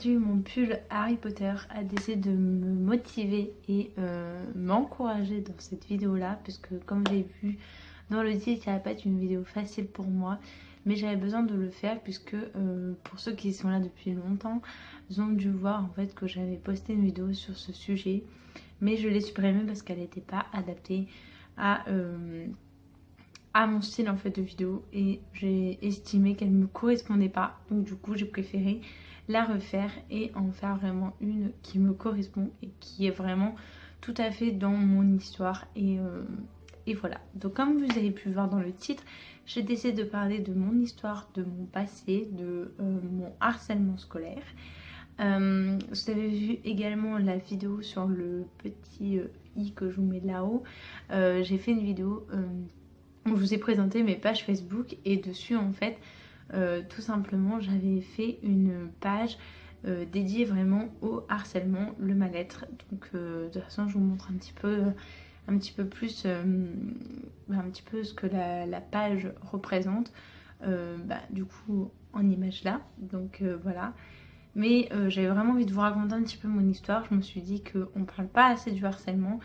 aujourd'hui mon pull Harry Potter a décidé de me motiver et m'encourager dans cette vidéo là, puisque comme vous avez vu dans le titre, ça va pas être une vidéo facile pour moi, mais j'avais besoin de le faire puisque pour ceux qui sont là depuis longtemps, ils ont dû voir en fait que j'avais posté une vidéo sur ce sujet, mais je l'ai supprimée parce qu'elle n'était pas adaptée à mon style en fait de vidéo, et j'ai estimé qu'elle me correspondait pas, donc du coup j'ai préféré la refaire et en faire vraiment une qui me correspond et qui est vraiment tout à fait dans mon histoire. Et voilà, donc comme vous avez pu voir dans le titre, j'ai décidé de parler de mon histoire, de mon passé, de mon harcèlement scolaire. Vous avez vu également la vidéo sur le petit i que je vous mets là-haut. J'ai fait une vidéo où je vous ai présenté mes pages Facebook, et dessus en fait tout simplement j'avais fait une page dédiée vraiment au harcèlement, le mal-être. Donc de toute façon je vous montre un petit peu plus un petit peu ce que la page représente du coup en image là. Donc voilà. Mais j'avais vraiment envie de vous raconter un petit peu mon histoire. Je me suis dit qu'on ne parle pas assez du harcèlement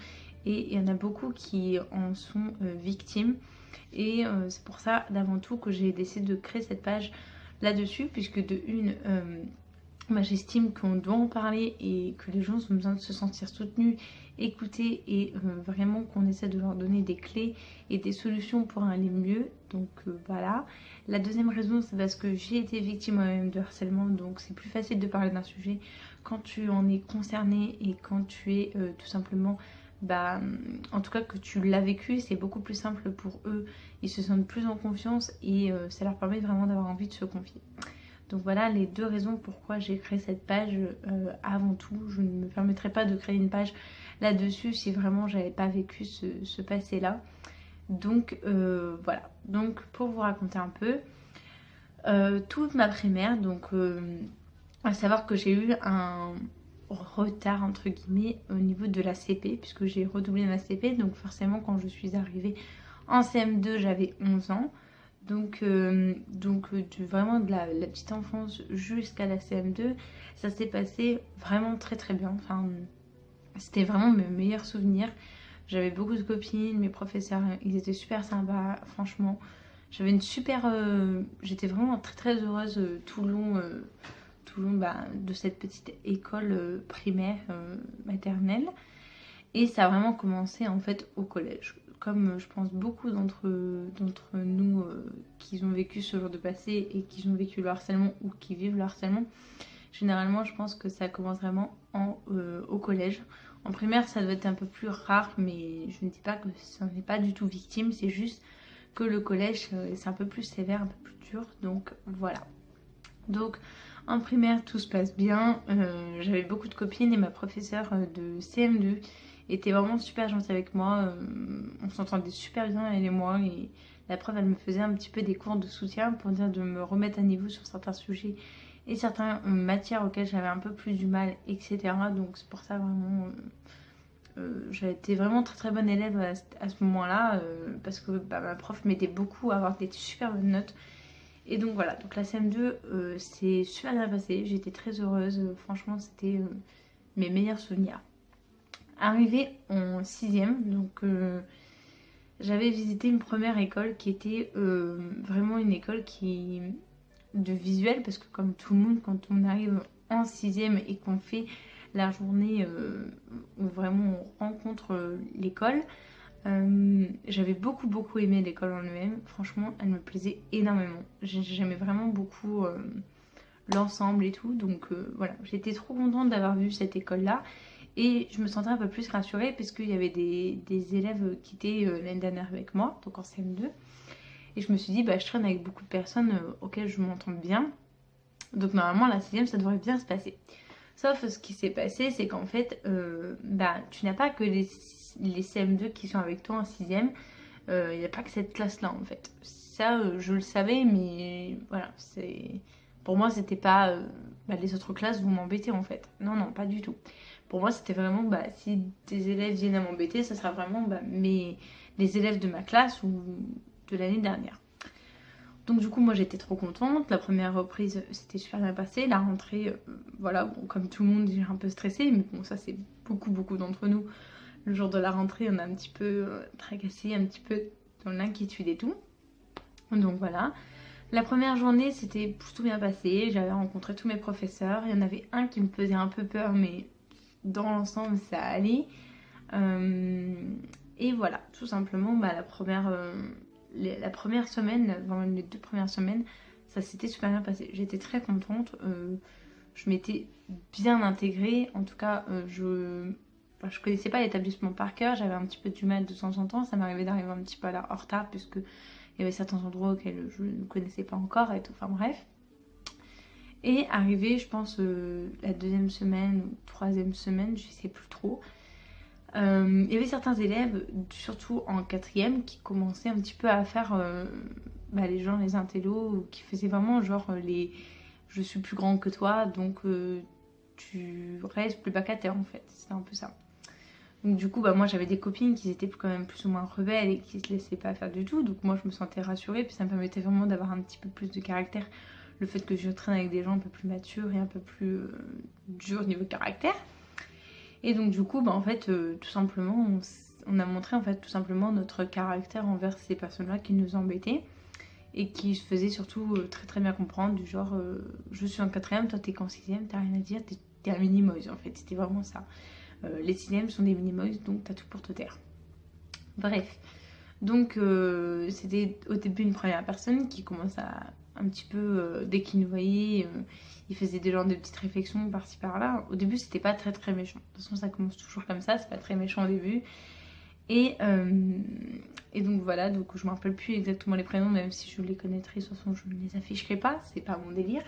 et il y en a beaucoup qui en sont victimes. Et c'est pour ça d'avant tout que j'ai décidé de créer cette page là-dessus, puisque de une, j'estime qu'on doit en parler et que les gens ont besoin de se sentir soutenus, écoutés, et vraiment qu'on essaie de leur donner des clés et des solutions pour aller mieux. Donc voilà. La deuxième raison, c'est parce que j'ai été victime moi-même de harcèlement, donc c'est plus facile de parler d'un sujet quand tu en es concerné et quand tu es tout simplement en tout cas que tu l'as vécu. C'est beaucoup plus simple pour eux, ils se sentent plus en confiance et ça leur permet vraiment d'avoir envie de se confier. Donc voilà les deux raisons pourquoi j'ai créé cette page. Avant tout, je ne me permettrais pas de créer une page là-dessus si vraiment j'avais pas vécu ce passé là. Donc voilà, donc pour vous raconter un peu toute ma primaire, donc à savoir que j'ai eu un retard entre guillemets au niveau de la CP, puisque j'ai redoublé ma CP, donc forcément quand je suis arrivée en CM2 j'avais 11 ans, donc vraiment de la petite enfance jusqu'à la CM2 ça s'est passé vraiment très très bien. Enfin c'était vraiment mes meilleurs souvenirs. J'avais beaucoup de copines, mes professeurs ils étaient super sympas, franchement j'avais une super j'étais vraiment très très heureuse tout le long de cette petite école primaire maternelle. Et ça a vraiment commencé en fait au collège. Comme je pense beaucoup d'entre nous qui ont vécu ce genre de passé et qui ont vécu le harcèlement ou qui vivent le harcèlement, généralement je pense que ça commence vraiment au collège. En primaire ça doit être un peu plus rare, mais je ne dis pas que ça n'est pas du tout victime, c'est juste que le collège c'est un peu plus sévère, un peu plus dur. Donc voilà. Donc en primaire tout se passe bien, j'avais beaucoup de copines et ma professeure de CM2 était vraiment super gentille avec moi, on s'entendait super bien elle et moi, et la prof elle me faisait un petit peu des cours de soutien pour dire de me remettre à niveau sur certains sujets et certaines matières auxquelles j'avais un peu plus du mal, etc. Donc c'est pour ça vraiment j'ai été vraiment très très bonne élève à ce moment là, parce que ma prof m'aidait beaucoup à avoir des super bonnes notes. Et donc voilà, donc la CM2 c'est super bien passé, j'étais très heureuse, franchement c'était mes meilleurs souvenirs. Arrivée en 6ème, donc j'avais visité une première école qui était vraiment une école de visuel, parce que comme tout le monde quand on arrive en 6ème et qu'on fait la journée où vraiment on rencontre l'école, j'avais beaucoup aimé l'école en elle-même. Franchement elle me plaisait énormément, j'aimais vraiment beaucoup l'ensemble et tout. Donc voilà, j'étais trop contente d'avoir vu cette école là et je me sentais un peu plus rassurée parce qu'il y avait des élèves qui étaient l'année dernière avec moi, donc en CM2, et je me suis dit je traîne avec beaucoup de personnes auxquelles je m'entends bien, donc normalement la 6ème ça devrait bien se passer. Sauf ce qui s'est passé, c'est qu'en fait tu n'as pas que les CM2 qui sont avec toi en 6ème, il n'y a pas que cette classe là en fait. Ça je le savais, mais voilà, pour moi c'était pas les autres classes vous m'embêtez en fait. Non, pas du tout. Pour moi c'était vraiment si des élèves viennent à m'embêter, ça sera vraiment les élèves de ma classe ou de l'année dernière. Donc du coup moi j'étais trop contente, la première reprise c'était super bien passé, la rentrée voilà, bon, comme tout le monde j'ai un peu stressé, mais bon ça c'est beaucoup d'entre nous. Le jour de la rentrée on a un petit peu tracassé, un petit peu dans l'inquiétude et tout. Donc voilà. La première journée c'était plutôt bien passé, j'avais rencontré tous mes professeurs, il y en avait un qui me faisait un peu peur mais dans l'ensemble ça allait. Et voilà, tout simplement bah, la première semaine, vraiment les 2 premières semaines, ça s'était super bien passé. J'étais très contente, je m'étais bien intégrée, en tout cas je connaissais pas l'établissement par cœur, j'avais un petit peu du mal de temps en temps, ça m'arrivait d'arriver un petit peu en retard puisque il y avait certains endroits auxquels je ne connaissais pas encore et tout, enfin bref. Et arrivé, je pense, la 2e semaine ou 3e semaine, je sais plus trop, il y avait certains élèves, surtout en 4e, qui commençaient un petit peu à faire les gens, les intellos, qui faisaient vraiment genre les je suis plus grand que toi, donc tu restes plus vacataire en fait, c'était un peu ça. Donc du coup bah moi j'avais des copines qui étaient quand même plus ou moins rebelles et qui se laissaient pas faire du tout, donc moi je me sentais rassurée, puis ça me permettait vraiment d'avoir un petit peu plus de caractère, le fait que je traîne avec des gens un peu plus matures et un peu plus durs niveau caractère. Et donc du coup bah en fait tout simplement on a montré en fait tout simplement notre caractère envers ces personnes là qui nous embêtaient et qui se faisaient surtout très bien comprendre, du genre je suis en 4e, toi t'es qu'en 6e, t'as rien à dire, t'es un mini-moise en fait, c'était vraiment ça. Les 6e sont des mini-moise, donc t'as tout pour te taire. Bref, donc c'était au début une première personne qui commence à un petit peu, dès qu'il nous voyait, il faisait des genres de petites réflexions par-ci par-là. Au début c'était pas très méchant, de toute façon ça commence toujours comme ça, c'est pas très méchant au début. Et donc voilà, donc je me rappelle plus exactement les prénoms, même si je les connaîtrais, de toute façon je ne les afficherai pas, c'est pas mon délire.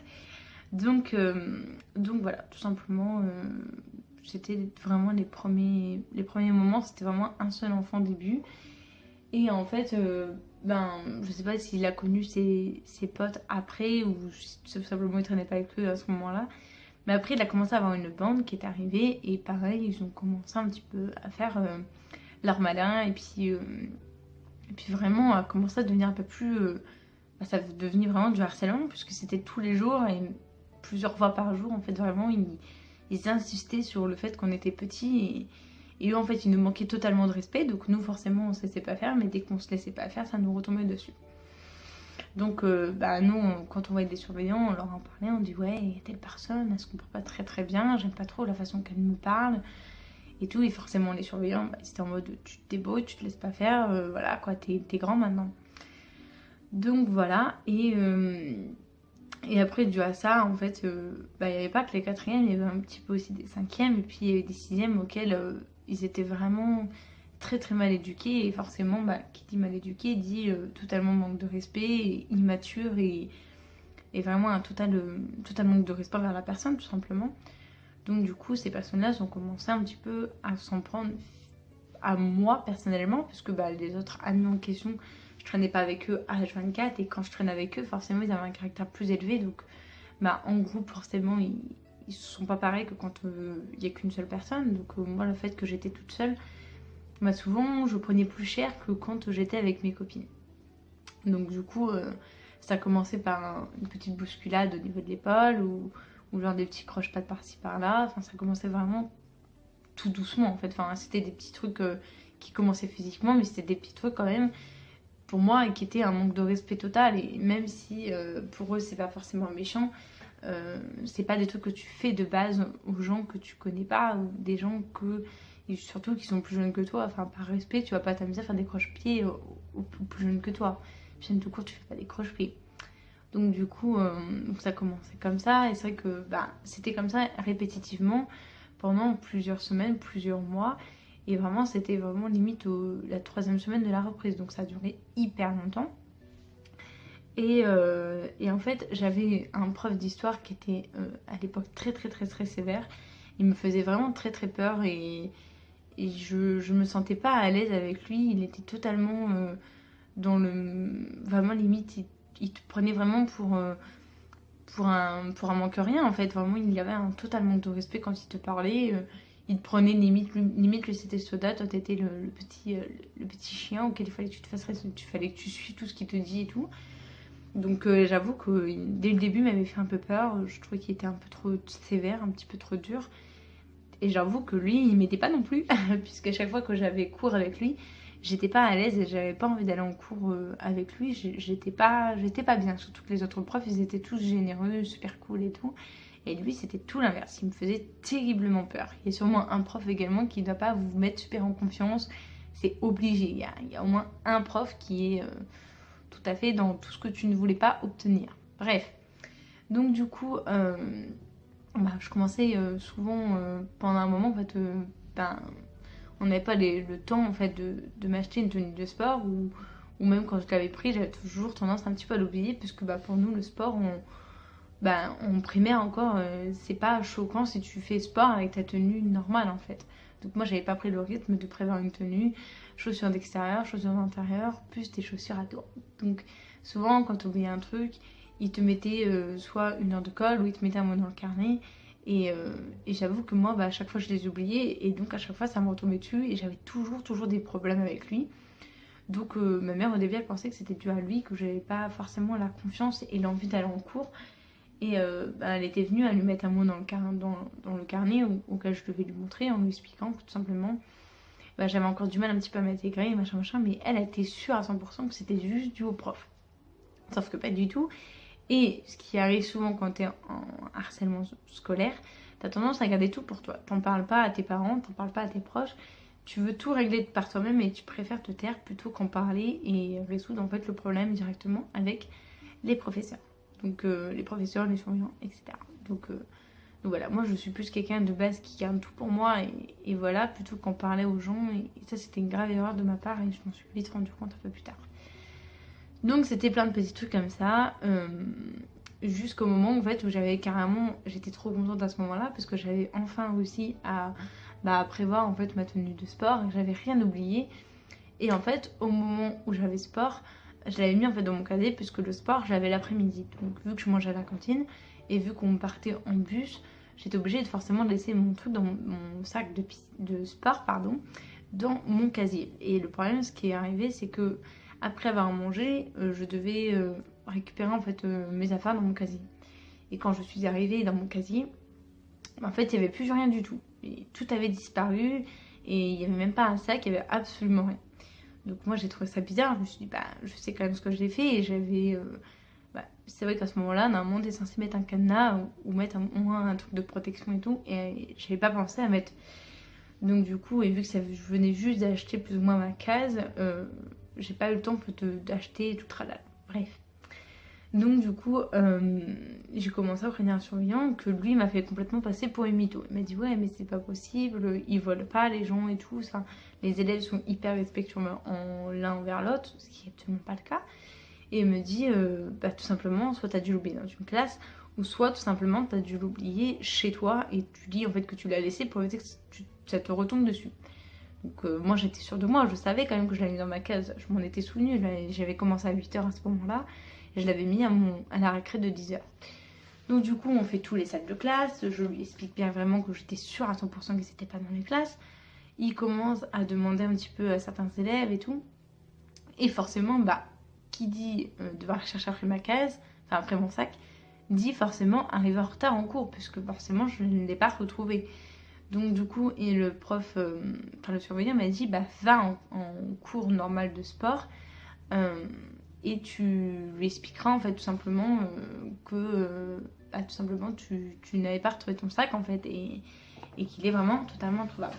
Donc voilà, tout simplement, c'était vraiment les premiers moments, c'était vraiment un seul enfant au début. Et en fait, je sais pas s'il a connu ses potes après ou tout simplement il traînait pas avec eux à ce moment-là. Mais après, il a commencé à avoir une bande qui est arrivée et pareil, ils ont commencé un petit peu à faire leur malin et puis vraiment a commencé à devenir un peu plus ça devenait vraiment du harcèlement puisque c'était tous les jours et plusieurs fois par jour en fait. Vraiment ils insistaient sur le fait qu'on était petits et eux en fait ils nous manquaient totalement de respect, donc nous forcément on se laissait pas faire, mais dès qu'on se laissait pas faire ça nous retombait dessus. Donc nous quand on voyait des surveillants on leur en parlait, on dit ouais il y a telle personne, elle se comprend pas très bien, j'aime pas trop la façon qu'elle nous parle et tout, et forcément les surveillants ils étaient en mode tu te débrouilles, tu te laisses pas faire, voilà quoi, t'es grand maintenant. Donc voilà, et après dû à ça en fait il n'y avait pas que les 4e, il y avait un petit peu aussi des 5e et puis il y avait des 6e auxquels ils étaient vraiment très mal éduqués, et forcément qui dit mal éduqué dit totalement manque de respect, et immature et vraiment un total manque de respect vers la personne tout simplement. Donc du coup ces personnes-là ont commencé un petit peu à s'en prendre à moi personnellement, parce que les autres amis en question, je traînais pas avec eux à H24, et quand je traîne avec eux, forcément ils avaient un caractère plus élevé, donc en groupe forcément ils sont pas pareils que quand il y a qu'une seule personne. Donc moi le fait que j'étais toute seule, souvent je prenais plus cher que quand j'étais avec mes copines. Donc du coup ça a commencé par une petite bousculade au niveau de l'épaule ou genre des petits croche-pattes par-ci par-là, enfin ça commençait vraiment tout doucement en fait, enfin c'était des petits trucs qui commençaient physiquement, mais c'était des petits trucs quand même pour moi qui étaient un manque de respect total, et même si pour eux c'est pas forcément méchant, c'est pas des trucs que tu fais de base aux gens que tu connais pas, ou des gens surtout qui sont plus jeunes que toi, enfin par respect tu vas pas t'amuser à faire des croche-pieds aux plus jeunes que toi, puis tout court tu fais pas des croche-pieds. Donc du coup ça commençait comme ça, et c'est vrai que c'était comme ça répétitivement pendant plusieurs semaines, plusieurs mois, et vraiment c'était vraiment limite la 3e semaine de la reprise, donc ça a duré hyper longtemps. Et en fait j'avais un prof d'histoire qui était à l'époque très sévère, il me faisait vraiment très peur, et je me sentais pas à l'aise avec lui, il était totalement dans le... vraiment limite il te prenait vraiment pour un manque rien en fait, vraiment il y avait un total manque de respect quand il te parlait, il te prenait limite lui c'était soda, toi t'étais le petit chien auquel il fallait que tu te fasses respecter, il fallait que tu suives tout ce qu'il te dit et tout. Donc j'avoue que dès le début il m'avait fait un peu peur, je trouvais qu'il était un peu trop sévère, un petit peu trop dur. Et j'avoue que lui il m'aidait pas non plus, puisqu'à chaque fois que j'avais cours avec lui, j'étais pas à l'aise et j'avais pas envie d'aller en cours avec lui, j'étais pas bien, surtout que les autres profs ils étaient tous généreux, super cool et tout. Et lui c'était tout l'inverse, il me faisait terriblement peur. Il y a sûrement un prof également qui ne doit pas vous mettre super en confiance, c'est obligé, il y a au moins un prof qui est tout à fait dans tout ce que tu ne voulais pas obtenir. Bref, donc du coup, je commençais souvent pendant un moment en fait, on n'avait pas le temps en fait de m'acheter une tenue de sport ou même quand je l'avais pris, j'avais toujours tendance un petit peu à l'oublier puisque pour nous le sport, en primaire encore, c'est pas choquant si tu fais sport avec ta tenue normale en fait. Donc moi j'avais pas pris le rythme de prévoir une tenue, chaussures d'extérieur, chaussures d'intérieur, plus des chaussures à dos. Donc souvent quand tu oubliais un truc, ils te mettaient soit une heure de colle ou ils te mettaient un mot dans le carnet. Et j'avoue que moi à chaque fois je les oubliais et donc à chaque fois ça me retombait dessus et j'avais toujours des problèmes avec lui. Donc ma mère au début elle pensait que c'était dû à lui, que j'avais pas forcément la confiance et l'envie d'aller en cours. Et elle était venue à lui mettre un mot dans le carnet auquel je devais lui montrer en lui expliquant que tout simplement j'avais encore du mal un petit peu à m'intégrer, machin, mais elle était sûre à 100% que c'était juste dû au prof. Sauf que pas du tout. Et ce qui arrive souvent quand t'es en harcèlement scolaire, t'as tendance à garder tout pour toi. T'en parles pas à tes parents, t'en parles pas à tes proches. Tu veux tout régler par toi-même et tu préfères te taire plutôt qu'en parler et résoudre en fait le problème directement avec les professeurs. Donc les professeurs, les surveillants, etc. Donc voilà, moi je suis plus quelqu'un de base qui garde tout pour moi et voilà, plutôt qu'en parler aux gens. Et ça c'était une grave erreur de ma part et je m'en suis vite rendu compte un peu plus tard. Donc c'était plein de petits trucs comme ça, jusqu'au moment en fait où j'étais trop contente à ce moment-là parce que j'avais enfin réussi à prévoir en fait ma tenue de sport et j'avais rien oublié. Et en fait au moment où j'avais sport, je l'avais mis en fait dans mon cadet puisque le sport j'avais l'après-midi. Donc vu que je mangeais à la cantine et vu qu'on partait en bus, j'étais obligée de forcément laisser mon truc dans mon sac de sport dans mon casier. Et le problème ce qui est arrivé c'est que après avoir mangé, je devais récupérer en fait mes affaires dans mon casier. Et quand je suis arrivée dans mon casier, en fait il n'y avait plus rien du tout. Et tout avait disparu et il n'y avait même pas un sac, il n'y avait absolument rien. Donc moi j'ai trouvé ça bizarre, je me suis dit je sais quand même ce que j'ai fait et j'avais... c'est vrai qu'à ce moment-là, normalement t'es censé mettre un cadenas ou mettre au moins un truc de protection et tout et j'avais pas pensé à mettre. Donc du coup, et vu que je venais juste d'acheter plus ou moins ma case, j'ai pas eu le temps d'acheter tout tralala. Bref. Donc du coup, j'ai commencé à prévenir un surveillant que lui m'a fait complètement passer pour une mytho. Il m'a dit ouais mais c'est pas possible, ils volent pas les gens et tout. Enfin, les élèves sont hyper respectueux l'un envers l'autre, ce qui est absolument pas le cas. Et il me dit tout simplement, soit t'as dû l'oublier dans une classe, ou soit tout simplement t'as dû l'oublier chez toi et tu dis en fait que tu l'as laissé pour éviter que ça te retombe dessus. Donc moi j'étais sûre de moi, je savais quand même que je l'avais mis dans ma case, je m'en étais souvenue, j'avais commencé à 8h à ce moment-là, et je l'avais mis à la récré de 10h. Donc du coup on fait tous les salles de classe, je lui explique bien vraiment que j'étais sûre à 100% que c'était pas dans les classes. Il commence à demander un petit peu à certains élèves et tout. Et forcément, qui dit devoir chercher après ma case, enfin après mon sac, dit forcément arriver en retard en cours, puisque forcément je ne l'ai pas retrouvé. Donc du coup, et le prof, le surveillant m'a dit va en cours normal de sport et tu lui expliqueras en fait tout simplement que tout simplement tu n'avais pas retrouvé ton sac en fait et qu'il est vraiment totalement introuvable.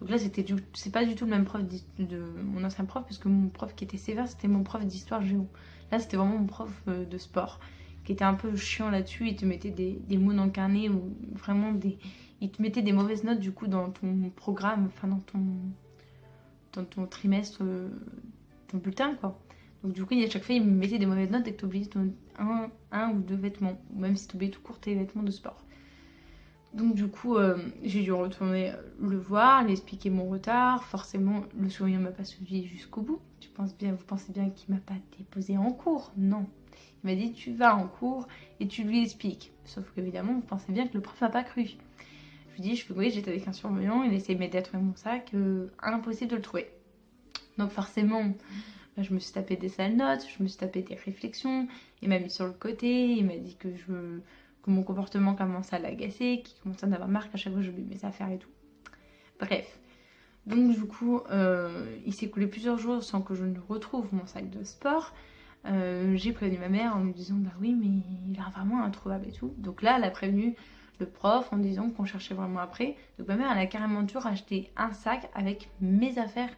Donc là c'est pas du tout le même prof de mon ancien prof, parce que mon prof qui était sévère c'était mon prof d'histoire géo. Là c'était vraiment mon prof de sport qui était un peu chiant là-dessus, il te mettait des mots dans le carnet ou vraiment il te mettait des mauvaises notes du coup dans ton programme, enfin dans ton trimestre, ton bulletin quoi. Donc du coup à chaque fois il me mettait des mauvaises notes dès que tu oubliais un ou deux vêtements, ou même si tu oubliais tout court tes vêtements de sport. Donc du coup j'ai dû retourner le voir, lui expliquer mon retard. Forcément le surveillant m'a pas suivi jusqu'au bout. Vous pensez bien qu'il m'a pas déposé en cours? Non. Il m'a dit tu vas en cours et tu lui expliques. Sauf qu'évidemment vous pensez bien que le prof m'a pas cru. Je lui dis oui j'étais avec un surveillant, il essayait de m'aider à trouver mon sac, impossible de le trouver. Donc forcément Enfin, je me suis tapé des sales notes, je me suis tapé des réflexions, il m'a mis sur le côté, il m'a dit que mon comportement commençait à l'agacer, qu'il commençait à en avoir marre qu'à chaque fois je lui mes affaires et tout. Bref. Donc du coup, il s'est écoulé plusieurs jours sans que je ne retrouve mon sac de sport. J'ai prévenu ma mère en lui disant bah oui mais il a vraiment introuvable et tout. Donc là elle a prévenu le prof en disant qu'on cherchait vraiment après. Donc ma mère elle a carrément dû racheter un sac avec mes affaires,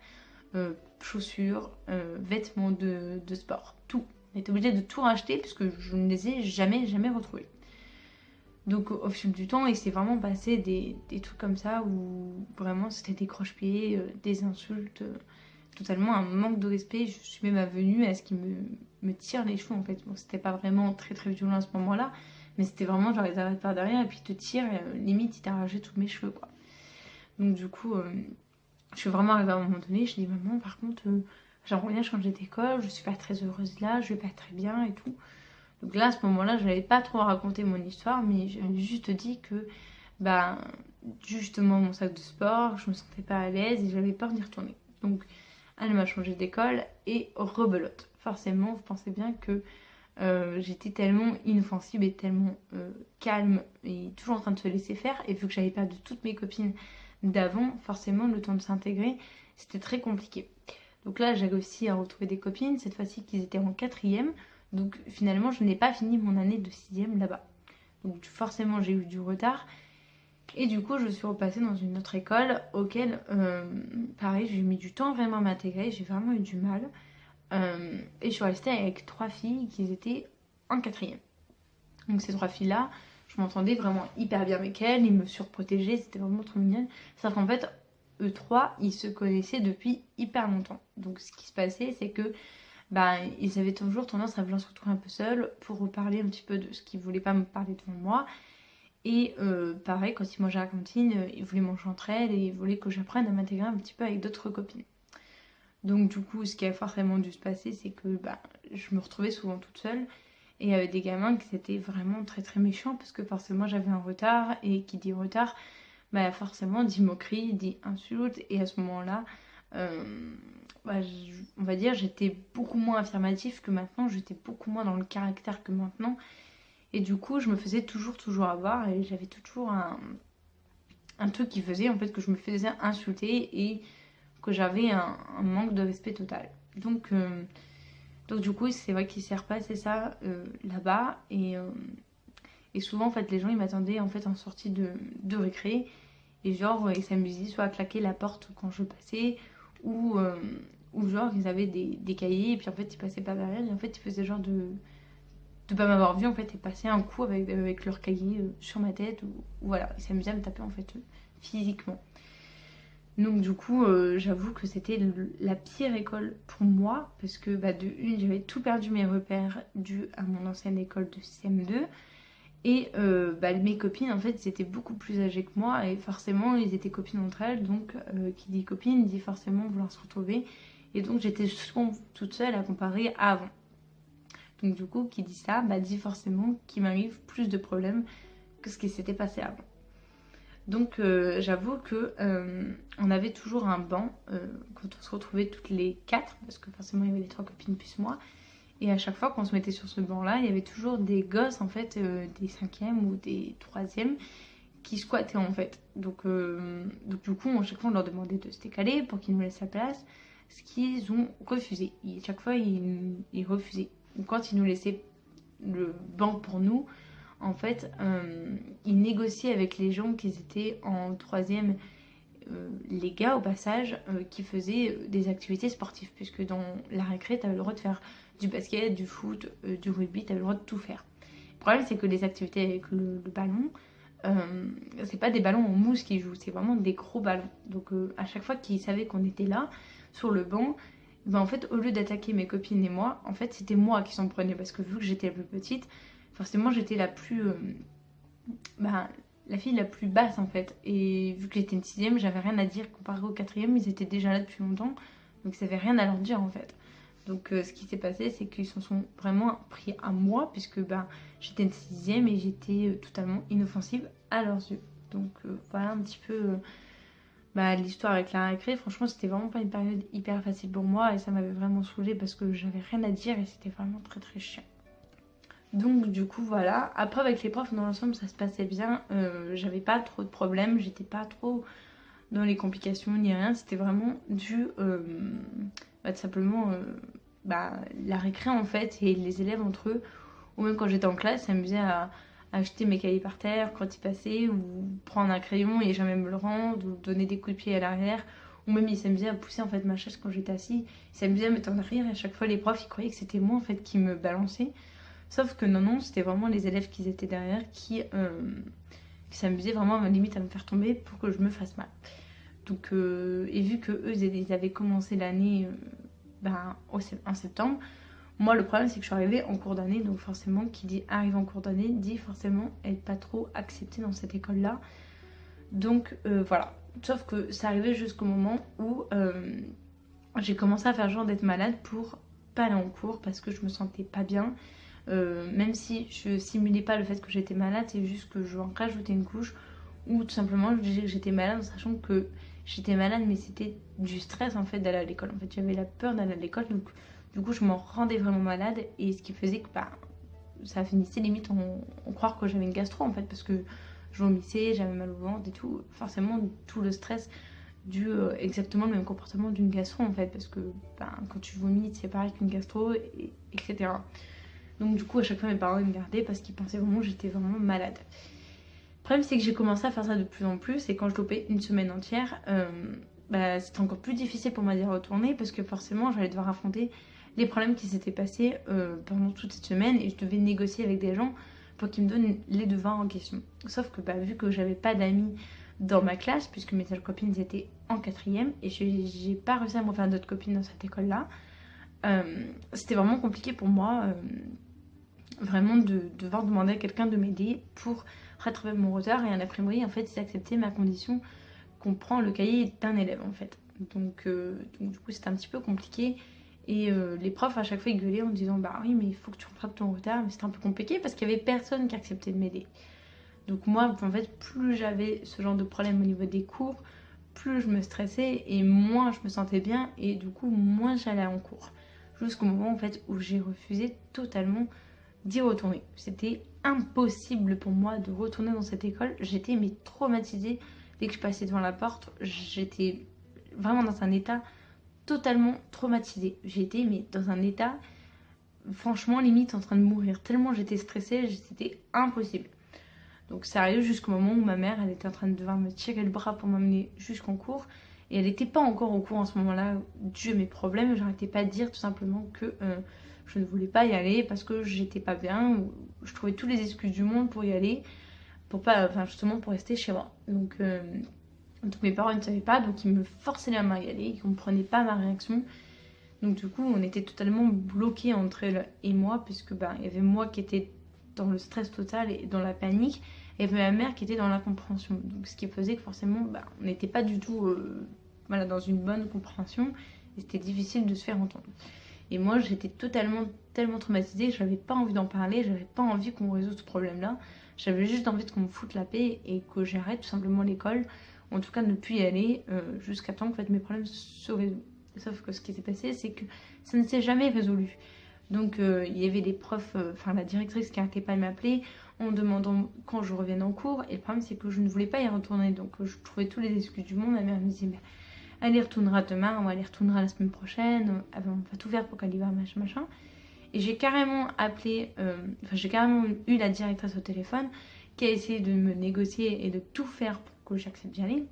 chaussures, vêtements de sport, tout. Elle était obligée de tout racheter puisque je ne les ai jamais retrouvés. Donc au fil du temps il s'est vraiment passé des trucs comme ça où vraiment c'était des croche-pieds, des insultes, totalement un manque de respect. Je suis même venue à ce qu'il me tire les cheveux en fait. Bon c'était pas vraiment très violent à ce moment là, mais c'était vraiment genre ils arrêtent par derrière et puis ils te tirent, limite il t'a arraché tous mes cheveux quoi. Donc du coup je suis vraiment arrivée à un moment donné, je dis maman par contre j'aimerais bien changer d'école, je suis pas très heureuse là, je vais pas très bien et tout. Donc là, à ce moment-là, je n'avais pas trop raconté mon histoire, mais j'avais juste dit que, bah, justement, mon sac de sport, je me sentais pas à l'aise et j'avais peur d'y retourner. Donc, elle m'a changé d'école et rebelote. Forcément, vous pensez bien que j'étais tellement inoffensive et tellement calme et toujours en train de se laisser faire. Et vu que j'avais perdu toutes mes copines d'avant, forcément, le temps de s'intégrer, c'était très compliqué. Donc là, j'ai réussi à retrouver des copines, cette fois-ci qu'ils étaient en 4e. Donc finalement, je n'ai pas fini mon année de 6e là-bas. Donc forcément, j'ai eu du retard. Et du coup, je suis repassée dans une autre école auquel, pareil, j'ai mis du temps vraiment à m'intégrer. J'ai vraiment eu du mal. Et je suis restée avec 3 filles qui étaient en 4e. Donc ces 3 filles-là, je m'entendais vraiment hyper bien avec elles. Ils me surprotégeaient, c'était vraiment trop mignon. Sauf qu'en fait, eux 3, ils se connaissaient depuis hyper longtemps. Donc ce qui se passait, c'est que bah, ils avaient toujours tendance à vouloir se retrouver un peu seuls pour reparler un petit peu de ce qu'ils voulaient pas me parler devant moi. Et pareil, quand ils mangeaient à la cantine, ils voulaient manger entre elles et ils voulaient que j'apprenne à m'intégrer un petit peu avec d'autres copines. Donc du coup, ce qui a forcément dû se passer, c'est que bah, je me retrouvais souvent toute seule. Et il y avait des gamins qui étaient vraiment très méchants parce que forcément j'avais un retard. Et qui dit retard, bah forcément dit moquerie, dit insulte. Et à ce moment-là, bah, on va dire j'étais beaucoup moins affirmative que maintenant, j'étais beaucoup moins dans le caractère que maintenant et du coup je me faisais toujours avoir et j'avais toujours un truc qui faisait en fait que je me faisais insulter et que j'avais un manque de respect total. Donc du coup c'est vrai qu'il s'est repassé ça là-bas et souvent en fait les gens ils m'attendaient en fait en sortie de récré et genre ils s'amusaient soit à claquer la porte quand je passais ou genre ils avaient des cahiers et puis en fait ils passaient pas derrière et en fait ils faisaient genre de pas m'avoir vu en fait et passer un coup avec leur cahier sur ma tête ou voilà, ils s'amusaient à me taper en fait physiquement. Donc du coup j'avoue que c'était la pire école pour moi parce que bah, de une j'avais tout perdu mes repères dû à mon ancienne école de CM2 et bah, mes copines en fait ils étaient beaucoup plus âgées que moi et forcément ils étaient copines entre elles donc qui dit copine dit forcément vouloir se retrouver et donc j'étais souvent toute seule à comparer à avant. Donc du coup qui dit ça bah, dit forcément qu'il m'arrive plus de problèmes que ce qui s'était passé avant. Donc j'avoue que on avait toujours un banc quand on se retrouvait toutes les 4 parce que forcément il y avait les 3 copines plus moi. Et à chaque fois qu'on se mettait sur ce banc-là, il y avait toujours des gosses en fait, des 5e ou des 3e qui squattaient en fait. Donc du coup, à chaque fois on leur demandait de se décaler pour qu'ils nous laissent la place, ce qu'ils ont refusé. Et à chaque fois ils refusaient. Donc quand ils nous laissaient le banc pour nous, en fait, ils négociaient avec les gens qui étaient en 3e. Les gars au passage qui faisaient des activités sportives puisque dans la récré tu avais le droit de faire du basket, du foot, du rugby, tu avais le droit de tout faire. Le problème c'est que les activités avec le ballon c'est pas des ballons en mousse qu'ils jouent, c'est vraiment des gros ballons. Donc à chaque fois qu'ils savaient qu'on était là sur le banc, ben, en fait au lieu d'attaquer mes copines et moi, en fait c'était moi qui s'en prenais parce que vu que j'étais la plus petite, forcément j'étais la plus la fille la plus basse en fait. Et vu que j'étais une 6e, j'avais rien à dire comparé au 4e, ils étaient déjà là depuis longtemps. Donc ça avait rien à leur dire en fait. Donc ce qui s'est passé, c'est qu'ils se sont vraiment pris à moi, puisque j'étais une 6e et j'étais totalement inoffensive à leurs yeux. Donc voilà un petit peu bah, l'histoire avec la récré, franchement, c'était vraiment pas une période hyper facile pour moi et ça m'avait vraiment saoulée parce que j'avais rien à dire et c'était vraiment très très chiant. Donc du coup voilà, après avec les profs dans l'ensemble ça se passait bien, j'avais pas trop de problèmes, j'étais pas trop dans les complications ni rien, c'était vraiment dû tout simplement bah, la récré en fait et les élèves entre eux, ou même quand j'étais en classe, s'amusaient à jeter mes cahiers par terre quand ils passaient, ou prendre un crayon et jamais me le rendre, ou donner des coups de pied à l'arrière, ou même ils s'amusaient à pousser en fait ma chaise quand j'étais assis, ils s'amusaient à me mettre en arrière et à chaque fois les profs ils croyaient que c'était moi en fait qui me balançait. Sauf que non, c'était vraiment les élèves qui étaient derrière qui s'amusaient vraiment à limite à me faire tomber pour que je me fasse mal. Donc, et vu que eux ils avaient commencé l'année en septembre, moi le problème c'est que je suis arrivée en cours d'année, donc forcément qui dit arrive en cours d'année dit forcément être pas trop acceptée dans cette école là. Donc voilà. Sauf que ça arrivait jusqu'au moment où j'ai commencé à faire genre d'être malade pour pas aller en cours parce que je me sentais pas bien. Même si je simulais pas le fait que j'étais malade, c'est juste que je rajoutais une couche ou tout simplement je disais que j'étais malade en sachant que j'étais malade mais c'était du stress en fait d'aller à l'école. En fait j'avais la peur d'aller à l'école donc du coup je m'en rendais vraiment malade et ce qui faisait que bah, ça finissait limite en croire que j'avais une gastro en fait parce que je vomissais, j'avais mal au ventre et tout. Forcément tout le stress dû exactement le même comportement d'une gastro en fait parce que bah, quand tu vomis c'est pareil qu'une gastro etc. Donc du coup à chaque fois mes parents ils me gardaient parce qu'ils pensaient vraiment que j'étais vraiment malade. Le problème c'est que j'ai commencé à faire ça de plus en plus et quand je loupais une semaine entière, bah, c'était encore plus difficile pour moi d'y retourner parce que forcément j'allais devoir affronter les problèmes qui s'étaient passés pendant toute cette semaine et je devais négocier avec des gens pour qu'ils me donnent les devoirs en question. Sauf que bah, vu que j'avais pas d'amis dans ma classe puisque mes seules copines étaient en quatrième et j'ai pas réussi à me faire d'autres copines dans cette école là, c'était vraiment compliqué pour moi vraiment de devoir demander à quelqu'un de m'aider pour rattraper mon retard et un après-midi en fait ils acceptaient ma condition qu'on prend le cahier d'un élève en fait. Donc du coup c'était un petit peu compliqué et les profs à chaque fois ils gueulaient en disant bah oui mais il faut que tu rattrapes ton retard, mais c'était un peu compliqué parce qu'il y avait personne qui acceptait de m'aider. Donc moi en fait plus j'avais ce genre de problème au niveau des cours, plus je me stressais et moins je me sentais bien et du coup moins j'allais en cours. Jusqu'au moment en fait où j'ai refusé totalement d'y retourner. C'était impossible pour moi de retourner dans cette école. J'étais mais traumatisée dès que je passais devant la porte. J'étais vraiment dans un état totalement traumatisé. J'étais mais dans un état franchement limite en train de mourir. Tellement j'étais stressée, c'était impossible. Donc ça arrive jusqu'au moment où ma mère, elle était en train de devoir me tirer le bras pour m'amener jusqu'en cours. Et elle n'était pas encore au cours en ce moment-là, dû à mes problèmes. J'arrêtais pas de dire tout simplement que je ne voulais pas y aller parce que j'étais pas bien. Ou je trouvais toutes les excuses du monde pour y aller, pour pas, enfin justement pour rester chez moi. Donc mes parents ne savaient pas, donc ils me forçaient la main à y aller, ils comprenaient pas ma réaction. Donc du coup on était totalement bloqués entre elle et moi, puisque bah, il y avait moi qui était dans le stress total et dans la panique, et ma mère qui était dans l'incompréhension. Donc ce qui faisait que forcément bah, on n'était pas du tout voilà, dans une bonne compréhension et c'était difficile de se faire entendre. Et moi j'étais tellement traumatisée, j'avais pas envie d'en parler, j'avais pas envie qu'on résolve ce problème là, j'avais juste envie qu'on me foute la paix et que j'arrête tout simplement l'école, en tout cas ne plus y aller jusqu'à temps que en fait, mes problèmes se résolvent. Sauf que ce qui s'est passé c'est que ça ne s'est jamais résolu. Donc il y avait des profs, enfin la directrice qui n'arrêtait pas de m'appeler en demandant quand je revienne en cours. Et le problème c'est que je ne voulais pas y retourner. Donc je trouvais tous les excuses du monde. Ma mère me disait mais elle y retournera demain ou elle y retournera la semaine prochaine. On va tout faire pour qu'elle y va, machin. Et j'ai carrément appelé, j'ai carrément eu la directrice au téléphone qui a essayé de me négocier et de tout faire pour que j'accepte d'y aller.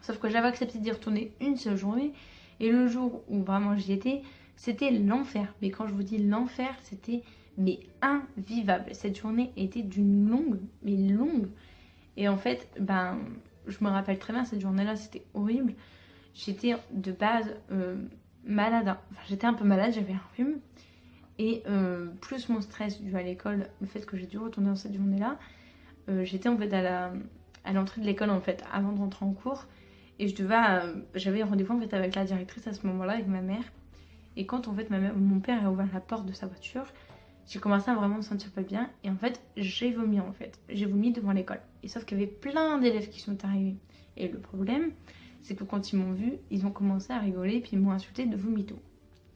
Sauf que j'avais accepté d'y retourner une seule journée. Et le jour où vraiment j'y étais, c'était l'enfer. Mais quand je vous dis l'enfer, c'était mais invivable. Cette journée était d'une longue, mais longue. Et en fait, ben, je me rappelle très bien, cette journée-là, c'était horrible. J'étais de base malade. Enfin, j'étais un peu malade, j'avais un rhume. Et plus mon stress dû à l'école, le fait que j'ai dû retourner dans cette journée-là, j'étais en fait à l'entrée de l'école en fait, avant de rentrer en cours. Et j'avais rendez-vous en fait avec la directrice à ce moment-là, avec ma mère. Et quand en fait mon père a ouvert la porte de sa voiture, j'ai commencé à vraiment me sentir pas bien. Et en fait, j'ai vomi en fait. J'ai vomi devant l'école. Et sauf qu'il y avait plein d'élèves qui sont arrivés. Et le problème, c'est que quand ils m'ont vu, ils ont commencé à rigoler, puis ils m'ont insulté de vomito.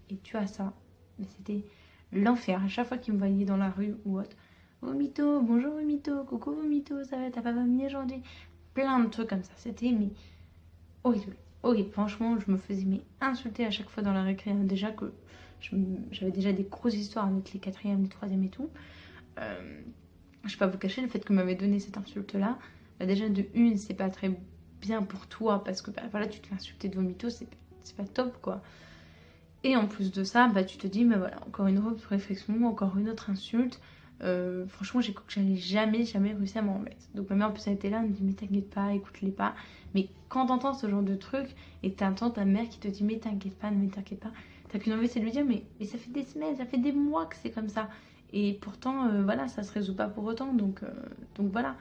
Et tu as ça, mais c'était l'enfer. À chaque fois qu'ils me voyaient dans la rue ou autre, vomito, bonjour vomito, coucou vomito, ça va, t'as pas vomi aujourd'hui? Plein de trucs comme ça, c'était mais horrible. Horrible, franchement, je me faisais mais insulter à chaque fois dans la récré. Déjà que j'avais déjà des grosses histoires avec les quatrièmes, les troisièmes et tout. Je vais pas vous cacher le fait que m'avait donné cette insulte là. Bah déjà de une, c'est pas très bien pour toi parce que bah, voilà, tu te fais insulter de vomito, c'est pas top quoi. Et en plus de ça, bah tu te dis, mais voilà, encore une autre réflexion, encore une autre insulte. Franchement, j'ai cru que j'allais jamais réussir à m'en remettre. Donc ma mère en plus elle était là, elle me dit mais t'inquiète pas, écoute-les pas. Mais quand t'entends ce genre de truc et que t'entends ta mère qui te dit mais t'inquiète pas, t'as qu'une envie c'est de lui dire mais ça fait des semaines, ça fait des mois que c'est comme ça. Et pourtant voilà, ça se résout pas pour autant, donc voilà.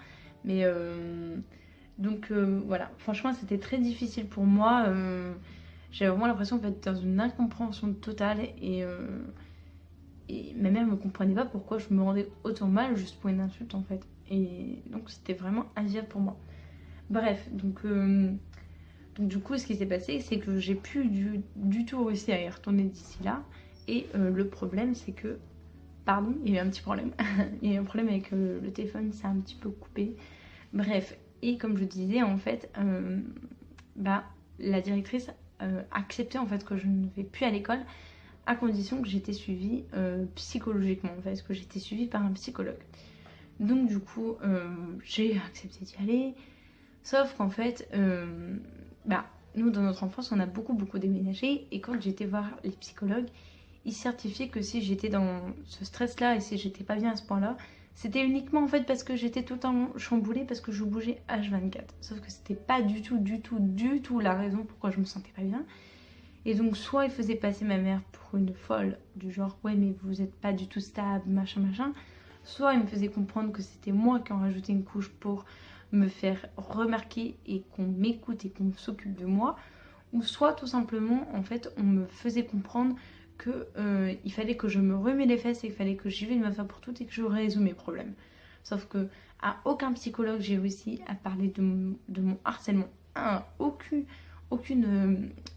Mais voilà, franchement c'était très difficile pour moi. J'avais vraiment l'impression d'être dans une incompréhension totale et ma mère me comprenait pas pourquoi je me rendais autant mal juste pour une insulte en fait. Et donc c'était vraiment invivable pour moi. Bref, donc du coup ce qui s'est passé c'est que j'ai plus du tout réussi à y retourner d'ici là. Et le problème c'est que, pardon, il y a eu un petit problème. Il y a eu un problème avec le téléphone, ça a un petit peu coupé. Bref, et comme je disais en fait, bah la directrice acceptait en fait que je ne vais plus à l'école à condition que j'étais suivie psychologiquement, en fait, que j'étais suivie par un psychologue. Donc du coup, j'ai accepté d'y aller, sauf qu'en fait, bah, nous dans notre enfance, on a beaucoup déménagé, et quand j'étais voir les psychologues, ils certifiaient que si j'étais dans ce stress-là et si j'étais pas bien à ce point-là, c'était uniquement en fait parce que j'étais tout le temps chamboulée, parce que je bougeais H24. Sauf que c'était pas du tout la raison pourquoi je me sentais pas bien. Et donc soit il faisait passer ma mère pour une folle, du genre ouais mais vous êtes pas du tout stable, machin, soit il me faisait comprendre que c'était moi qui en rajoutais une couche pour me faire remarquer et qu'on m'écoute et qu'on s'occupe de moi, ou soit tout simplement en fait on me faisait comprendre que il fallait que je me remets les fesses et qu'il fallait que j'y vais une fois pour toutes et que je résous mes problèmes. Sauf que à aucun psychologue j'ai réussi à parler de mon harcèlement,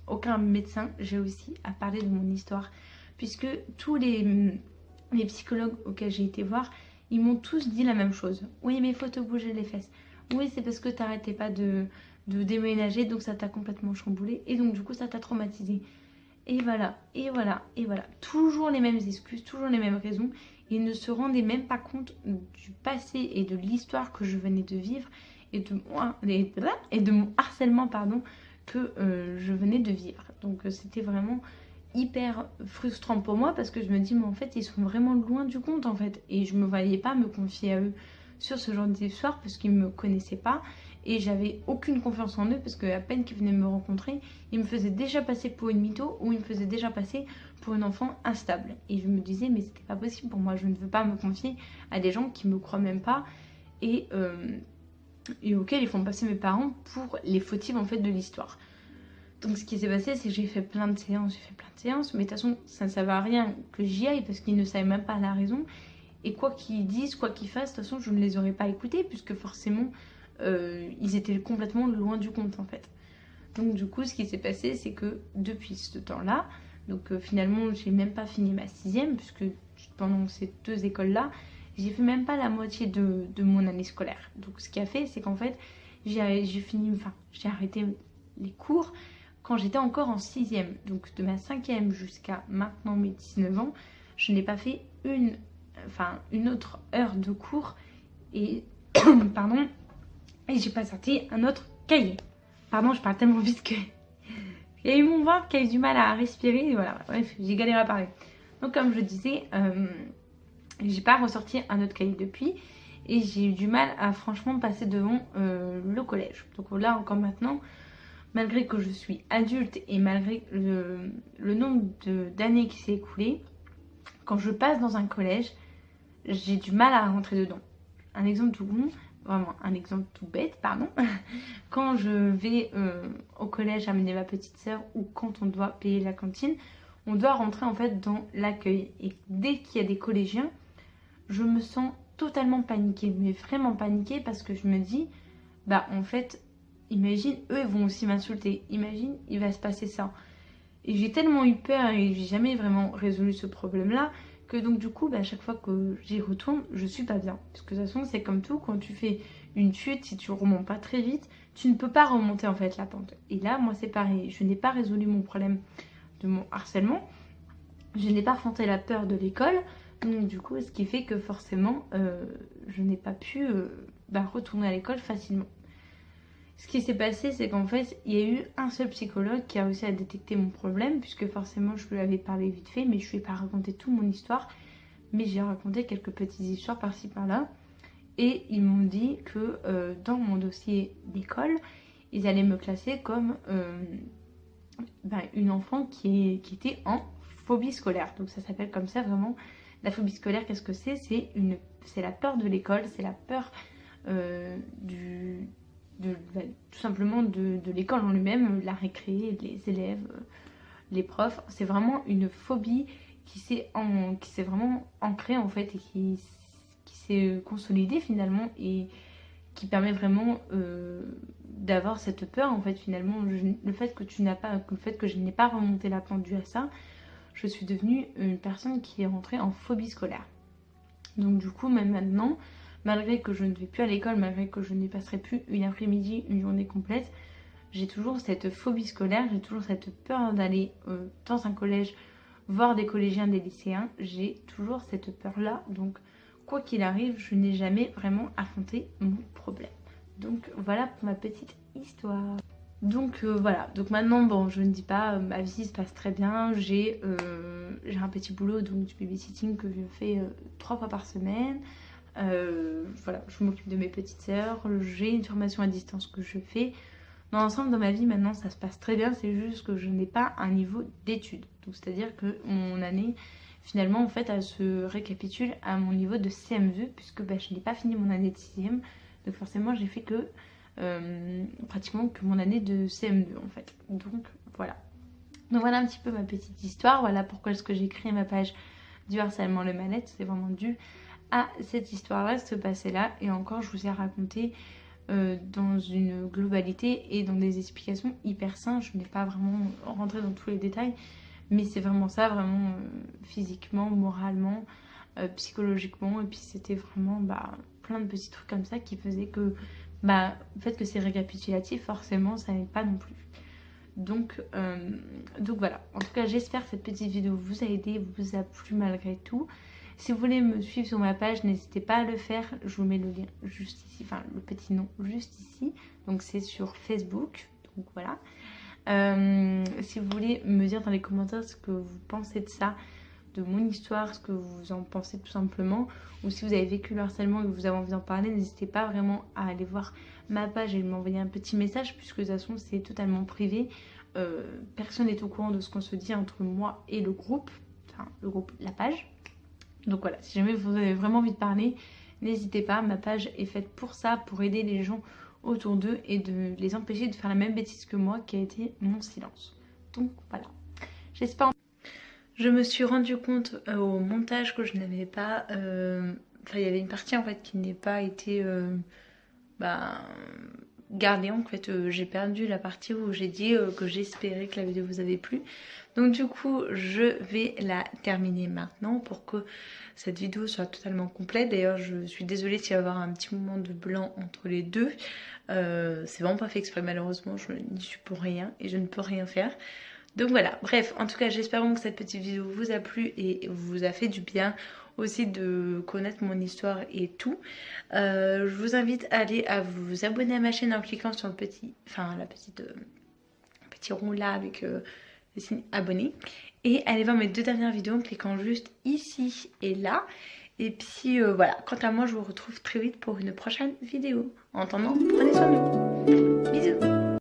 aucun médecin j'ai réussi à parler de mon histoire, puisque tous les psychologues auxquels j'ai été voir, ils m'ont tous dit la même chose. Oui mais il faut te bouger les fesses. Oui c'est parce que t'arrêtais pas de déménager, donc ça t'a complètement chamboulé et donc du coup ça t'a traumatisé. Et voilà. Toujours les mêmes excuses, toujours les mêmes raisons. Ils ne se rendaient même pas compte du passé et de l'histoire que je venais de vivre et de mon harcèlement, pardon, que je venais de vivre. Donc c'était vraiment hyper frustrant pour moi parce que je me dis mais en fait ils sont vraiment loin du compte en fait. Et je me voyais pas me confier à eux sur ce genre d'histoire parce qu'ils me connaissaient pas. Et j'avais aucune confiance en eux parce qu'à peine qu'ils venaient me rencontrer, ils me faisaient déjà passer pour une mytho ou ils me faisaient déjà passer pour une enfant instable. Et je me disais mais c'était pas possible pour moi, je ne veux pas me confier à des gens qui me croient même pas et auxquels ils font passer mes parents pour les fautifs en fait de l'histoire. Donc ce qui s'est passé c'est que j'ai fait plein de séances, mais de toute façon ça ne servait à rien que j'y aille parce qu'ils ne savaient même pas la raison. Et quoi qu'ils disent, quoi qu'ils fassent, de toute façon je ne les aurais pas écoutés puisque forcément ils étaient complètement loin du compte en fait. Donc du coup ce qui s'est passé c'est que depuis ce temps là, donc finalement j'ai même pas fini ma 6ème puisque pendant ces 2 écoles là j'ai fait même pas la moitié de mon année scolaire. Donc ce qui a fait c'est qu'en fait j'ai arrêté les cours quand j'étais encore en 6ème. Donc de ma 5ème jusqu'à maintenant mes 19 ans je n'ai pas fait une autre heure de cours et pardon. Et j'ai pas sorti un autre cahier. Pardon, je parle tellement vite que il y a eu mon ventre qui a eu du mal à respirer. Et voilà, bref, j'ai galéré à parler. Donc comme je disais, j'ai pas ressorti un autre cahier depuis. Et j'ai eu du mal à franchement passer devant le collège. Donc là encore maintenant, malgré que je suis adulte et malgré le nombre d'années qui s'est écoulé, quand je passe dans un collège, j'ai du mal à rentrer dedans. Un exemple tout bon. Vraiment un exemple tout bête, pardon. Quand je vais au collège amener ma petite soeur ou quand on doit payer la cantine, on doit rentrer en fait dans l'accueil. Et dès qu'il y a des collégiens, je me sens totalement paniquée, mais vraiment paniquée parce que je me dis, bah en fait, imagine, eux ils vont aussi m'insulter, imagine, il va se passer ça. Et j'ai tellement eu peur et j'ai jamais vraiment résolu ce problème-là que donc du coup, à chaque fois que j'y retourne, je suis pas bien. Parce que de toute façon, c'est comme tout, quand tu fais une chute, si tu remontes pas très vite, tu ne peux pas remonter en fait la pente. Et là, moi c'est pareil, je n'ai pas résolu mon problème de mon harcèlement, je n'ai pas affronté la peur de l'école, donc du coup, ce qui fait que forcément, je n'ai pas pu retourner à l'école facilement. Ce qui s'est passé, c'est qu'en fait, il y a eu un seul psychologue qui a réussi à détecter mon problème, puisque forcément, je lui avais parlé vite fait, mais je lui ai pas raconté toute mon histoire, mais j'ai raconté quelques petites histoires par-ci par-là. Et ils m'ont dit que dans mon dossier d'école, ils allaient me classer comme une enfant qui était en phobie scolaire. Donc ça s'appelle comme ça vraiment. La phobie scolaire, qu'est-ce que c'est? C'est la peur de l'école, c'est la peur tout simplement de l'école en lui-même, la récré, les élèves, les profs. C'est vraiment une phobie qui s'est vraiment ancrée en fait et qui s'est consolidée finalement et qui permet vraiment d'avoir cette peur en fait finalement. Le fait que je n'ai pas remonté la pente due à ça, je suis devenue une personne qui est rentrée en phobie scolaire. Donc du coup, même maintenant, malgré que je ne vais plus à l'école, malgré que je n'y passerai plus une après-midi, une journée complète, j'ai toujours cette phobie scolaire, j'ai toujours cette peur d'aller dans un collège, voir des collégiens, des lycéens, j'ai toujours cette peur-là. Donc quoi qu'il arrive, je n'ai jamais vraiment affronté mon problème. Donc voilà pour ma petite histoire. Donc voilà, donc maintenant bon, je ne dis pas, ma vie se passe très bien, j'ai un petit boulot, donc du babysitting que je fais 3 fois par semaine. Voilà, je m'occupe de mes petites sœurs, j'ai une formation à distance que je fais. Dans l'ensemble de ma vie maintenant ça se passe très bien, c'est juste que je n'ai pas un niveau d'études. Donc c'est à dire que mon année finalement en fait elle se récapitule à mon niveau de CM2 puisque je n'ai pas fini mon année de 6ème. Donc forcément j'ai fait que pratiquement que mon année de CM2 en fait. Donc voilà. Donc voilà un petit peu ma petite histoire. Voilà pourquoi est-ce que j'ai créé ma page du harcèlement le mal-être. C'est vraiment dû à cette histoire-là, ce passé-là. Et encore je vous ai raconté dans une globalité et dans des explications hyper simples. Je n'ai pas vraiment rentré dans tous les détails. Mais c'est vraiment ça, vraiment physiquement, moralement, psychologiquement. Et puis c'était vraiment plein de petits trucs comme ça qui faisaient que le fait que c'est récapitulatif, forcément, ça n'aide pas non plus. Donc voilà. En tout cas, j'espère que cette petite vidéo vous a aidé, vous a plu malgré tout. Si vous voulez me suivre sur ma page, n'hésitez pas à le faire. Je vous mets le lien juste ici, enfin le petit nom juste ici. Donc c'est sur Facebook. Donc voilà. Si vous voulez me dire dans les commentaires ce que vous pensez de ça, de mon histoire, ce que vous en pensez tout simplement, ou si vous avez vécu le harcèlement et que vous avez envie d'en parler, n'hésitez pas vraiment à aller voir ma page et m'envoyer un petit message puisque de toute façon c'est totalement privé. Personne n'est au courant de ce qu'on se dit entre moi et le groupe, enfin le groupe, la page. Donc voilà, si jamais vous avez vraiment envie de parler, n'hésitez pas, ma page est faite pour ça, pour aider les gens autour d'eux et de les empêcher de faire la même bêtise que moi qui a été mon silence. Donc voilà, j'espère. Je me suis rendu compte au montage que je n'avais pas... Enfin, il y avait une partie en fait qui n'ait pas été gardée. En fait, j'ai perdu la partie où j'ai dit que j'espérais que la vidéo vous avait plu. Donc du coup, je vais la terminer maintenant pour que cette vidéo soit totalement complète. D'ailleurs, je suis désolée s'il va y avoir un petit moment de blanc entre les deux. C'est vraiment pas fait exprès, malheureusement. Je n'y suis pour rien et je ne peux rien faire. Donc voilà, bref, en tout cas j'espère que cette petite vidéo vous a plu et vous a fait du bien aussi de connaître mon histoire et tout. Je vous invite à aller vous abonner à ma chaîne en cliquant sur le petit rond là avec le signe abonné. Et allez voir mes 2 dernières vidéos en cliquant juste ici et là. Et puis voilà, quant à moi je vous retrouve très vite pour une prochaine vidéo. En attendant, prenez soin de vous. Bisous.